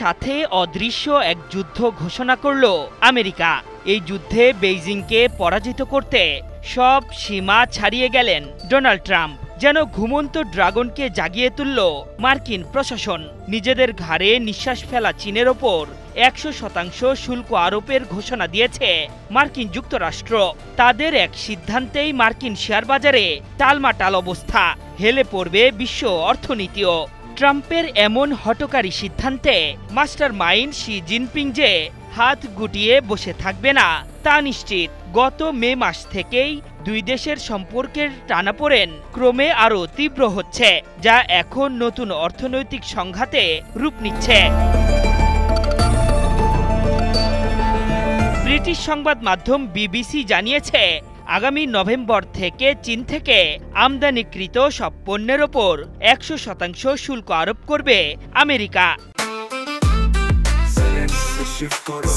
সাথে অদৃশ্য এক যুদ্ধ ঘোষণা করল আমেরিকা। এই যুদ্ধে বেইজিংকে পরাজিত করতে সব সীমা ছাড়িয়ে গেলেন ডোনাল্ড ট্রাম্প। যেন ঘুমন্ত ড্রাগনকে জাগিয়ে তুলল মার্কিন প্রশাসন। নিজেদের ঘাড়ে নিঃশ্বাস ফেলা চীনের ওপর 100% শুল্ক আরোপের ঘোষণা দিয়েছে মার্কিন যুক্তরাষ্ট্র। তাদের এক সিদ্ধান্তেই মার্কিন শেয়ার বাজারে টালমাটাল অবস্থা, হেলে পড়বে বিশ্ব অর্থনীতিও। ট্রাম্পের এমন হঠকারী সিদ্ধান্তে মাস্টার মাইন্ড শি জিনপিং যে হাত গুটিয়ে বসে থাকবে না তা নিশ্চিত। গত মে মাস থেকেই দুই দেশের সম্পর্কের টানাপোড়েন ক্রমে আরও তীব্র হচ্ছে, যা এখন নতুন অর্থনৈতিক সংঘাতে রূপ নিচ্ছে। ব্রিটিশ সংবাদ মাধ্যম বিবিসি জানিয়েছে, আগামী নভেম্বর থেকে চীন থেকে আমদানিকৃত সব পণ্যের ওপর 100% শুল্ক আরোপ করবে আমেরিকা।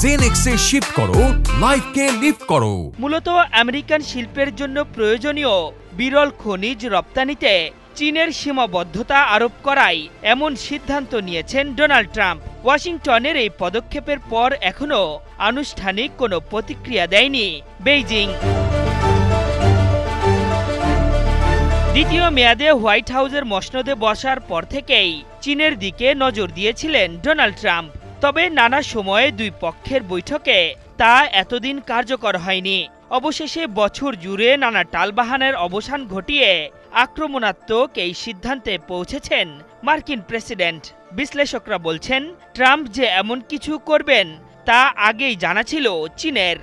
জেনেক্সে শিফট করো, লাইফকে লিফট করো। মূলত আমেরিকান শিল্পের জন্য প্রয়োজনীয় বিরল খনিজ রপ্তানিতে চীনের সীমাবদ্ধতা আরোপ করাই এমন সিদ্ধান্ত নিয়েছেন ডোনাল্ড ট্রাম্প। ওয়াশিংটনের এই পদক্ষেপের পর এখনও আনুষ্ঠানিক কোনো প্রতিক্রিয়া দেয়নি বেইজিং। দ্বিতীয় মেয়াদে হোয়াইট হাউসের মসনদে বসার পর থেকেই চীনের দিকে নজর দিয়েছিলেন ডোনাল্ড ট্রাম্প। তবে নানা সময়ে দুই পক্ষের বৈঠকে তা এতদিন কার্যকর হয়নি। অবশেষে বছর জুড়ে নানা টালবাহানার অবসান ঘটিয়ে আক্রমণাত্মক এই সিদ্ধান্তে পৌঁছেছেন মার্কিন প্রেসিডেন্ট। বিশ্লেষকরা বলছেন, ট্রাম্প যে এমন কিছু করবেন তা আগেই জানা ছিল চীনের,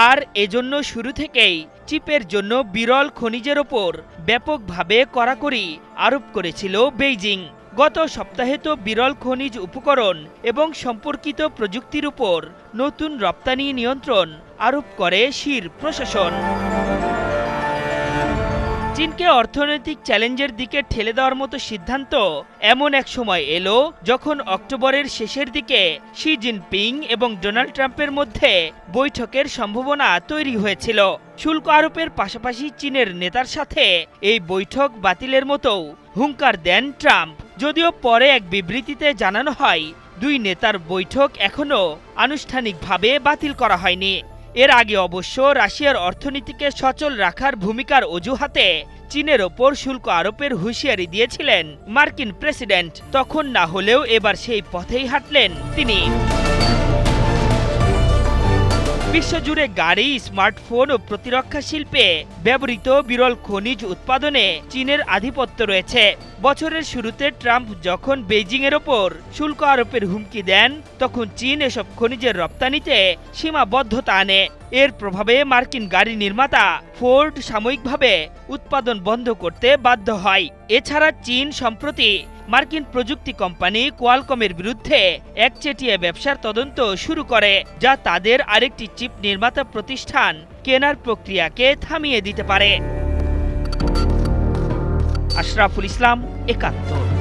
আর এজন্য শুরু থেকেই চিপের জন্য বিরল খনিজের ওপর ব্যাপকভাবে কড়াকড়ি আরোপ করেছিল বেইজিং। গত সপ্তাহে তো বিরল খনিজ উপকরণ এবং সম্পর্কিত প্রযুক্তির উপর নতুন রপ্তানি নিয়ন্ত্রণ আরোপ করে শির প্রশাসন। চীনকে অর্থনৈতিক চ্যালেঞ্জের দিকে ঠেলে দেওয়ার মতো সিদ্ধান্ত এমন এক সময় এলো যখন অক্টোবরের শেষের দিকে শি জিনপিং এবং ডোনাল্ড ট্রাম্পের মধ্যে বৈঠকের সম্ভাবনা তৈরি হয়েছিল। শুল্ক আরোপের পাশাপাশি চীনের নেতার সাথে এই বৈঠক বাতিলের মতো হুঙ্কার দেন ট্রাম্প। যদিও পরে এক বিবৃতিতে জানানো হয়, দুই নেতার বৈঠক এখনও আনুষ্ঠানিকভাবে বাতিল করা হয়নি। এর আগে অবশ্য রাশিয়ার অর্থনীতিকে সচল রাখার ভূমিকার অজুহাতে চীনের ওপর শুল্ক আরোপের হুঁশিয়ারি দিয়েছিলেন মার্কিন প্রেসিডেন্ট। তখন না হলেও এবার সেই পথেই হাঁটলেন তিনি। বিশ্বজুড়ে গাড়ি, স্মার্টফোন ও প্রতিরক্ষা শিল্পে ব্যবহৃত বিরল খনিজ উৎপাদনে চীনের আধিপত্য রয়েছে। বছরের শুরুতে ট্রাম্প যখন বেইজিংয়ের ওপর শুল্ক আরোপের হুমকি দেন, তখন চীন এসব খনিজের রপ্তানিতে সীমাবদ্ধতা আনে। এর প্রভাবে মার্কিন গাড়ি নির্মাতা ফোর্ড সাময়িকভাবে উৎপাদন বন্ধ করতে বাধ্য হয়। এছাড়া চীন সম্প্রতি মার্কিন প্রযুক্তি কোম্পানি কোয়ালকমের বিরুদ্ধে একচেটিয়া ব্যবসার তদন্ত শুরু করে, যা তাদের আরেকটি চিপ নির্মাতা প্রতিষ্ঠান কেনার প্রক্রিয়াকে থামিয়ে দিতে পারে। আশরাফুল ইসলাম, ৭১।